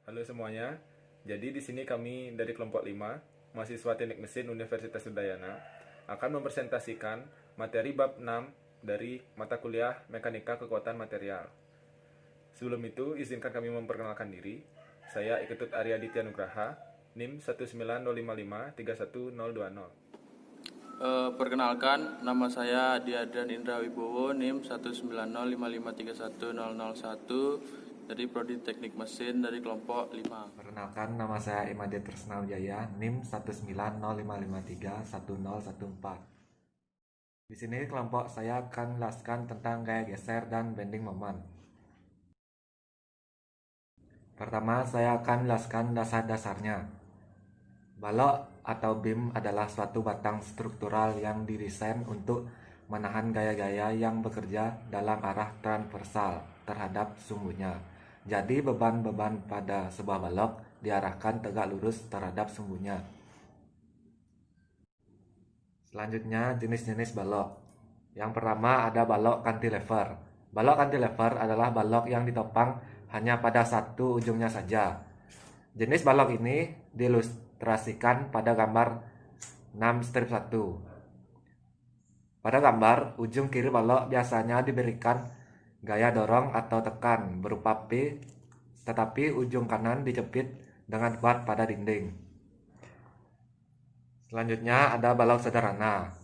Halo semuanya. Jadi di sini kami dari kelompok 5, mahasiswa Teknik Mesin Universitas Udayana, akan mempresentasikan materi bab 6 dari mata kuliah Mekanika Kekuatan Material. Sebelum itu, izinkan kami memperkenalkan diri. Saya Iketut Arya Ditya Nugraha, NIM 190553120. Perkenalkan, nama saya Diadran Indra Wibowo, NIM 19055310001 dari Prodi Teknik Mesin dari kelompok 5. Perkenalkan, nama saya Imade Tresna Wijaya, NIM 19055311014. Di sini kelompok saya akan menjelaskan tentang gaya geser dan bending moment. Pertama, saya akan menjelaskan dasar-dasarnya. Balok atau beam adalah suatu batang struktural yang didesain untuk menahan gaya-gaya yang bekerja dalam arah transversal terhadap sumbunya. Jadi beban-beban pada sebuah balok diarahkan tegak lurus terhadap sumbunya. Selanjutnya, jenis-jenis balok. Yang pertama ada balok cantilever. Balok cantilever adalah balok yang ditopang hanya pada satu ujungnya saja. Jenis balok ini diilustrasikan pada gambar 6-1. Pada gambar, ujung kiri balok biasanya diberikan gaya dorong atau tekan berupa P, tetapi ujung kanan dijepit dengan kuat pada dinding. Selanjutnya ada balok sederhana.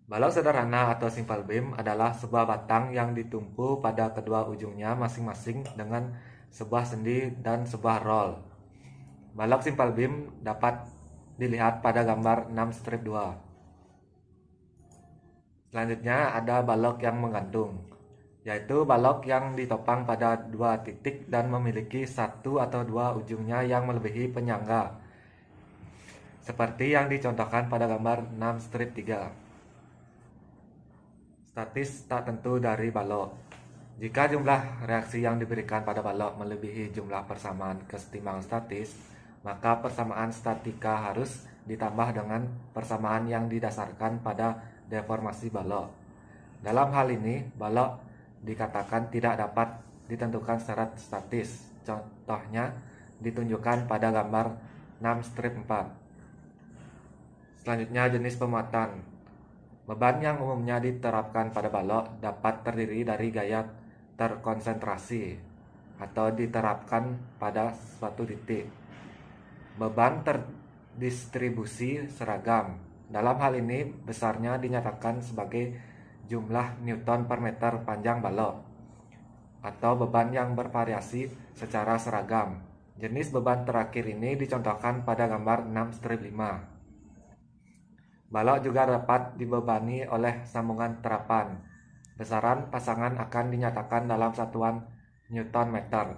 Balok sederhana atau simple beam adalah sebuah batang yang ditumpu pada kedua ujungnya masing-masing dengan sebuah sendi dan sebuah roll. Balok simple beam dapat dilihat pada gambar 6-2. Selanjutnya ada balok yang menggantung, yaitu balok yang ditopang pada dua titik dan memiliki satu atau dua ujungnya yang melebihi penyangga, seperti yang dicontohkan pada gambar 6-3. Statis tak tentu dari balok. Jika jumlah reaksi yang diberikan pada balok melebihi jumlah persamaan kesetimbangan statis, maka persamaan statika harus ditambah dengan persamaan yang didasarkan pada deformasi balok. Dalam hal ini, balok dikatakan tidak dapat ditentukan secara statis. Contohnya ditunjukkan pada gambar 6-4. Selanjutnya, jenis pemuatan. Beban yang umumnya diterapkan pada balok dapat terdiri dari gaya terkonsentrasi atau diterapkan pada suatu titik. Beban terdistribusi seragam. Dalam hal ini, besarnya dinyatakan sebagai jumlah Newton per meter panjang balok atau beban yang bervariasi secara seragam. Jenis beban terakhir ini dicontohkan pada gambar 6-5. Balok juga dapat dibebani oleh sambungan terapan. Besaran pasangan akan dinyatakan dalam satuan Newton meter.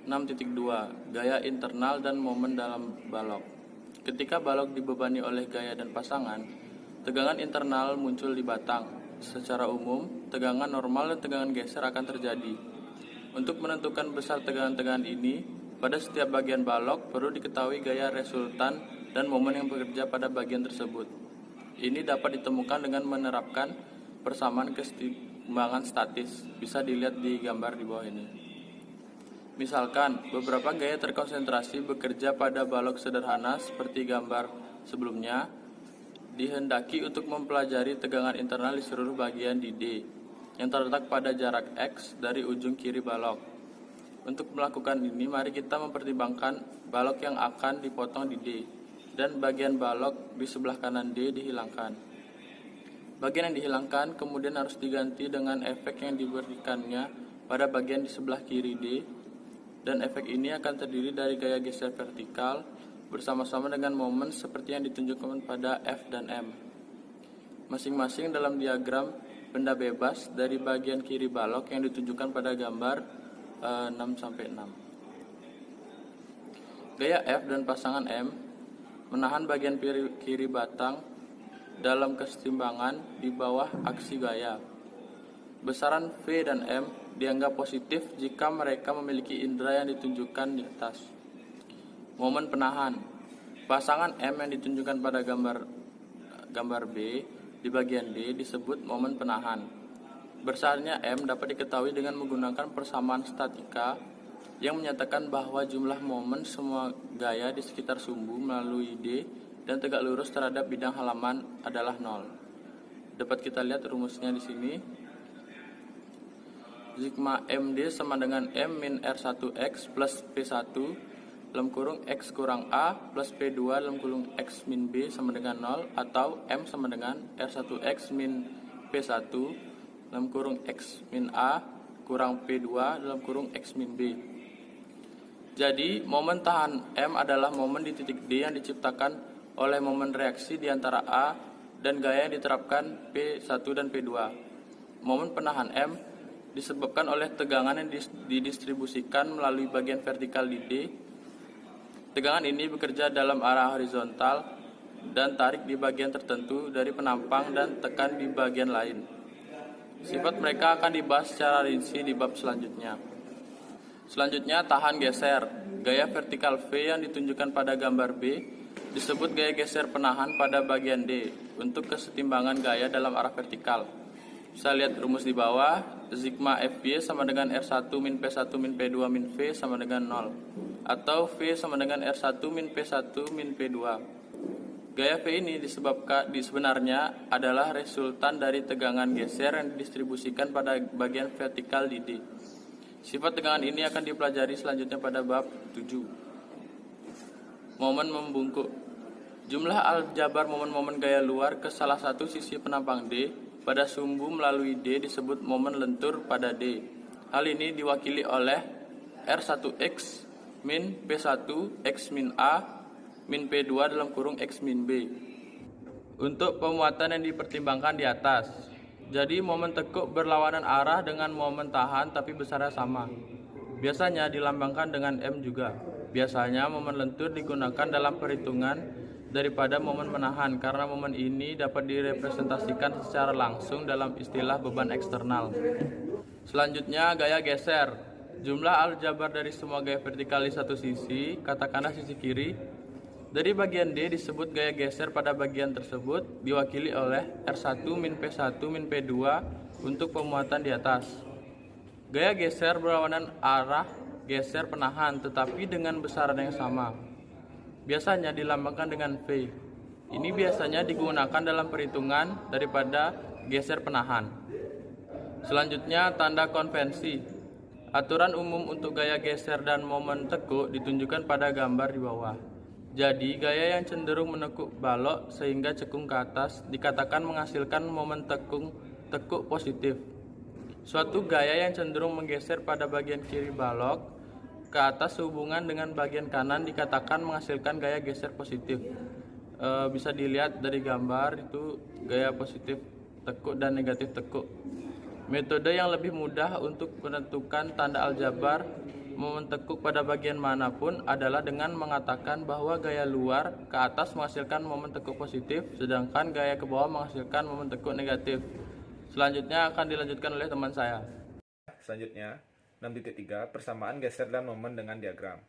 6.2. Gaya internal dan momen dalam balok. Ketika balok dibebani oleh gaya dan pasangan, tegangan internal muncul di batang. Secara umum, tegangan normal dan tegangan geser akan terjadi. Untuk menentukan besar tegangan-tegangan ini, pada setiap bagian balok perlu diketahui gaya resultan dan momen yang bekerja pada bagian tersebut. Ini dapat ditemukan dengan menerapkan persamaan kesetimbangan statis. Bisa dilihat di gambar di bawah ini. Misalkan, beberapa gaya terkonsentrasi bekerja pada balok sederhana seperti gambar sebelumnya, dihendaki untuk mempelajari tegangan internal di seluruh bagian di D, yang terletak pada jarak X dari ujung kiri balok. Untuk melakukan ini, mari kita mempertimbangkan balok yang akan dipotong di D, dan bagian balok di sebelah kanan D dihilangkan. Bagian yang dihilangkan kemudian harus diganti dengan efek yang diberikannya pada bagian di sebelah kiri D, dan efek ini akan terdiri dari gaya geser vertikal bersama-sama dengan momen seperti yang ditunjukkan pada F dan M. Masing-masing dalam diagram benda bebas dari bagian kiri balok yang ditunjukkan pada gambar 6-6. Gaya F dan pasangan M menahan bagian kiri batang dalam kesetimbangan di bawah aksi gaya. Besaran V dan M dianggap positif jika mereka memiliki indera yang ditunjukkan di atas. Momen penahan. Pasangan M yang ditunjukkan pada gambar B di bagian D disebut momen penahan. Besarnya M dapat diketahui dengan menggunakan persamaan statika yang menyatakan bahwa jumlah momen semua gaya di sekitar sumbu melalui D dan tegak lurus terhadap bidang halaman adalah 0. Dapat kita lihat rumusnya di sini. Sigma MD sama dengan M min R1X plus P1 dalam kurung X kurang A plus P2 dalam kurung X min B sama dengan 0, atau M sama dengan R1X min P1 dalam kurung X min A kurang P2 dalam kurung X min B. Jadi, momen tahan M adalah momen di titik D yang diciptakan oleh momen reaksi di antara A dan gaya yang diterapkan P1 dan P2. Momen penahan M disebabkan oleh tegangan yang didistribusikan melalui bagian vertikal di D. Tegangan ini bekerja dalam arah horizontal dan tarik di bagian tertentu dari penampang dan tekan di bagian lain. Sifat mereka akan dibahas secara rinci di bab selanjutnya. Selanjutnya, tahan geser. Gaya vertikal V yang ditunjukkan pada gambar B disebut gaya geser penahan pada bagian D untuk kesetimbangan gaya dalam arah vertikal. Bisa lihat rumus di bawah. Sigma FY sama dengan R1 min P1 min P2 min V sama dengan 0, atau V sama dengan R1 min P1 min P2. Gaya V ini sebenarnya adalah resultan dari tegangan geser yang didistribusikan pada bagian vertikal di D. Sifat tegangan ini akan dipelajari selanjutnya pada bab 7. Momen membungkuk. Jumlah aljabar momen-momen gaya luar ke salah satu sisi penampang D pada sumbu melalui D disebut momen lentur pada D. Hal ini diwakili oleh R1X min P1 X min A min P2 dalam kurung X min B. Untuk pemuatan yang dipertimbangkan di atas. Jadi momen tekuk berlawanan arah dengan momen tahan tapi besarnya sama. Biasanya dilambangkan dengan M juga. Biasanya momen lentur digunakan dalam perhitungan daripada momen menahan karena momen ini dapat direpresentasikan secara langsung dalam istilah beban eksternal. Selanjutnya, gaya geser. Jumlah aljabar dari semua gaya vertikal di satu sisi, katakanlah sisi kiri, dari bagian D disebut gaya geser pada bagian tersebut diwakili oleh R1 min P1 min P2 untuk pemuatan di atas. Gaya geser berlawanan arah geser penahan tetapi dengan besaran yang sama. Biasanya dilambangkan dengan V. Ini biasanya digunakan dalam perhitungan daripada geser penahan. Selanjutnya, tanda konvensi. Aturan umum untuk gaya geser dan momen tekuk ditunjukkan pada gambar di bawah. Jadi, gaya yang cenderung menekuk balok sehingga cekung ke atas dikatakan menghasilkan momen tekuk positif. Suatu gaya yang cenderung menggeser pada bagian kiri balok ke atas sehubungan dengan bagian kanan dikatakan menghasilkan gaya geser positif. Bisa dilihat dari gambar itu gaya positif tekuk dan negatif tekuk. Metode yang lebih mudah untuk menentukan tanda aljabar momen tekuk pada bagian manapun adalah dengan mengatakan bahwa gaya luar ke atas menghasilkan momen tekuk positif, sedangkan gaya ke bawah menghasilkan momen tekuk negatif. Selanjutnya akan dilanjutkan oleh teman saya. Selanjutnya, 6.3 persamaan geser dan momen dengan diagram.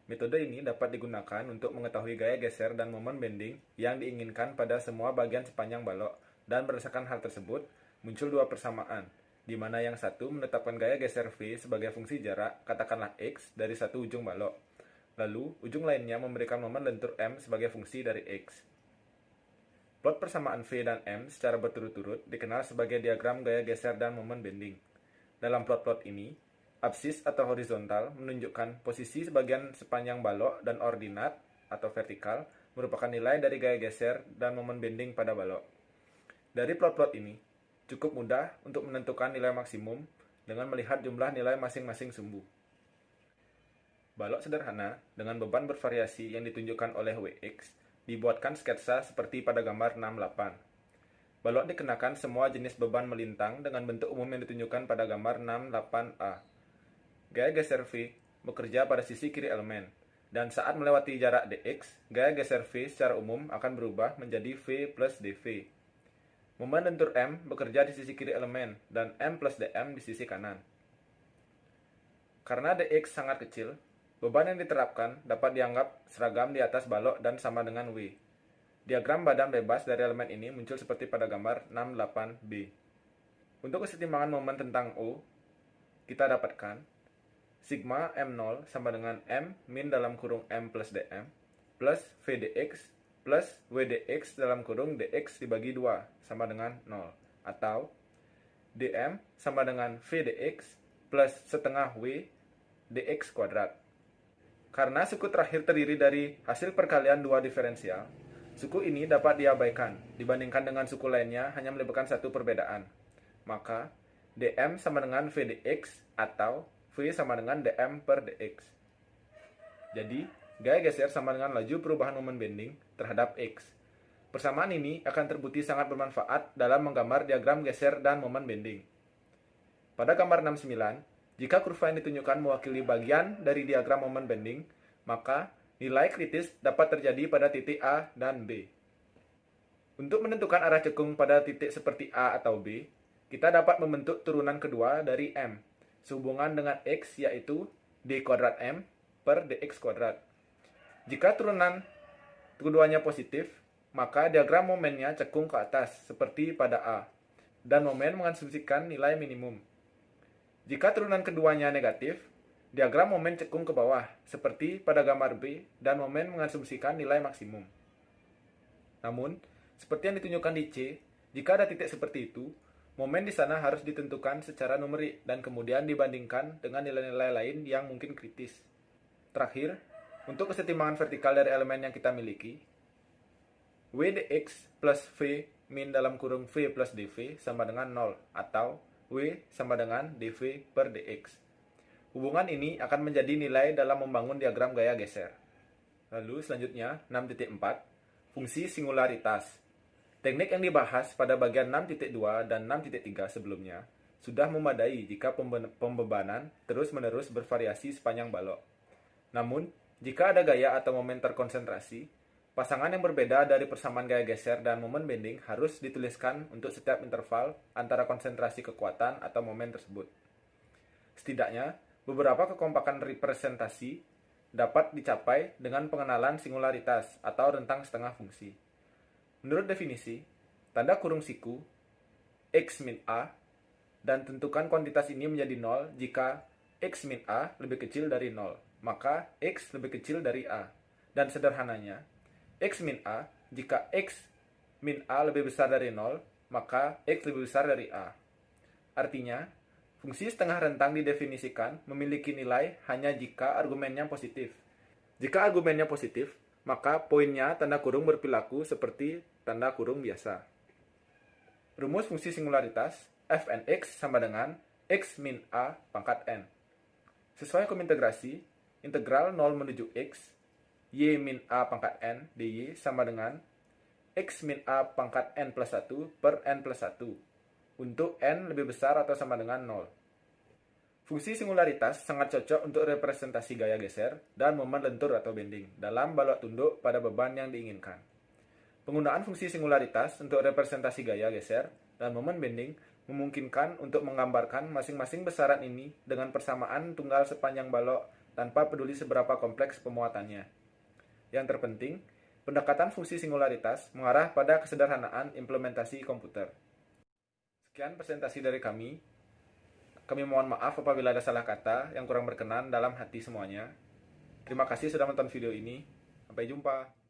Metode ini dapat digunakan untuk mengetahui gaya geser dan momen bending yang diinginkan pada semua bagian sepanjang balok, dan berdasarkan hal tersebut muncul dua persamaan, di mana yang satu menetapkan gaya geser V sebagai fungsi jarak, katakanlah X, dari satu ujung balok. Lalu, ujung lainnya memberikan momen lentur M sebagai fungsi dari X. Plot persamaan V dan M secara berturut-turut dikenal sebagai diagram gaya geser dan momen bending. Dalam plot-plot ini, absis atau horizontal menunjukkan posisi sebagian sepanjang balok dan ordinat atau vertikal merupakan nilai dari gaya geser dan momen bending pada balok. Dari plot-plot ini, cukup mudah untuk menentukan nilai maksimum dengan melihat jumlah nilai masing-masing sumbu. Balok sederhana dengan beban bervariasi yang ditunjukkan oleh Wx dibuatkan sketsa seperti pada gambar 6.8. Balok dikenakan semua jenis beban melintang dengan bentuk umum yang ditunjukkan pada gambar 6.8a. Gaya geser V bekerja pada sisi kiri elemen, dan saat melewati jarak dx, gaya geser V secara umum akan berubah menjadi V plus dv. Momen lentur M bekerja di sisi kiri elemen dan M plus dm di sisi kanan. Karena dx sangat kecil, beban yang diterapkan dapat dianggap seragam di atas balok dan sama dengan W. Diagram badan bebas dari elemen ini muncul seperti pada gambar 6.8b. Untuk kesetimbangan momen tentang O, kita dapatkan sigma M0 sama dengan M min dalam kurung M plus dm plus VDX plus WDX dalam kurung DX dibagi 2 sama dengan 0. Atau dm sama dengan VDX plus setengah W DX kuadrat. Karena suku terakhir terdiri dari hasil perkalian dua diferensial, suku ini dapat diabaikan dibandingkan dengan suku lainnya hanya melibatkan satu perbedaan. Maka dm sama dengan VDX atau V sama dengan dm per dx. Jadi, gaya geser sama dengan laju perubahan momen bending terhadap x. Persamaan ini akan terbukti sangat bermanfaat dalam menggambar diagram geser dan momen bending. Pada gambar 69, jika kurva yang ditunjukkan mewakili bagian dari diagram momen bending, maka nilai kritis dapat terjadi pada titik A dan B. Untuk menentukan arah cekung pada titik seperti A atau B, kita dapat membentuk turunan kedua dari M, sehubungan dengan X yaitu D kuadrat M per DX kuadrat. Jika turunan keduanya positif, maka diagram momennya cekung ke atas, seperti pada A, dan momen mengasumsikan nilai minimum. Jika turunan keduanya negatif, diagram momen cekung ke bawah, seperti pada gambar B, dan momen mengasumsikan nilai maksimum. Namun, seperti yang ditunjukkan di C, jika ada titik seperti itu, momen di sana harus ditentukan secara numerik dan kemudian dibandingkan dengan nilai-nilai lain yang mungkin kritis. Terakhir, untuk kesetimbangan vertikal dari elemen yang kita miliki, WDX plus V min dalam kurung V plus DV sama dengan 0 atau W sama dengan DV per DX. Hubungan ini akan menjadi nilai dalam membangun diagram gaya geser. Lalu selanjutnya 6.4, fungsi singularitas. Teknik yang dibahas pada bagian 6.2 dan 6.3 sebelumnya sudah memadai jika pembebanan terus-menerus bervariasi sepanjang balok. Namun, jika ada gaya atau momen terkonsentrasi, pasangan yang berbeda dari persamaan gaya geser dan momen bending harus dituliskan untuk setiap interval antara konsentrasi kekuatan atau momen tersebut. Setidaknya, beberapa kekompakan representasi dapat dicapai dengan pengenalan singularitas atau rentang setengah fungsi. Menurut definisi, tanda kurung siku x min a dan tentukan kuantitas ini menjadi 0 jika x min a lebih kecil dari 0, maka x lebih kecil dari a. Dan sederhananya, x min a jika x min a lebih besar dari 0, maka x lebih besar dari a. Artinya, fungsi setengah rentang didefinisikan memiliki nilai hanya jika argumennya positif. Jika argumennya positif, maka poinnya tanda kurung berperilaku seperti tanda kurung biasa. Rumus fungsi singularitas f n x sama dengan x min a pangkat n. Sesuai hukum integrasi, integral 0 menuju x, y min a pangkat n dy sama dengan x min a pangkat n plus 1 per n plus 1 untuk n lebih besar atau sama dengan 0. Fungsi singularitas sangat cocok untuk representasi gaya geser dan momen lentur atau bending dalam balok tunduk pada beban yang diinginkan. Penggunaan fungsi singularitas untuk representasi gaya geser dan momen bending memungkinkan untuk menggambarkan masing-masing besaran ini dengan persamaan tunggal sepanjang balok tanpa peduli seberapa kompleks pemuatannya. Yang terpenting, pendekatan fungsi singularitas mengarah pada kesederhanaan implementasi komputer. Sekian presentasi dari kami. Kami mohon maaf apabila ada salah kata yang kurang berkenan dalam hati semuanya. Terima kasih sudah menonton video ini. Sampai jumpa.